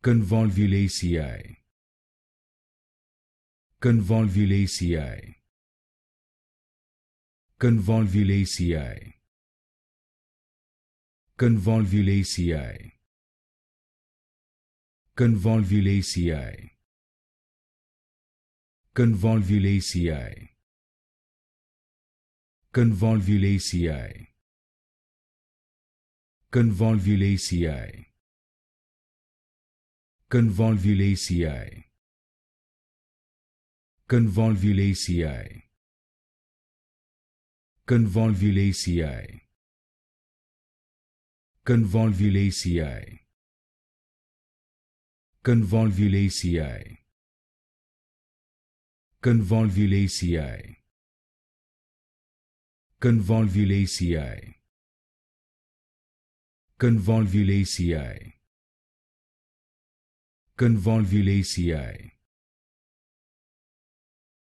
Convolvulaceae. Convolvulaceae. Convolvulaceae. Convolvulaceae. Convolvulaceae. Convolvulaceae. Convolvulaceae. Convolvulaceae. Convolvulaceae. Convolvulaceae. Convolvulaceae. Convolvulaceae. Convolvulaceae. Convolvulaceae. Convolvulaceae. Convolvulaceae. Convolvulaceae.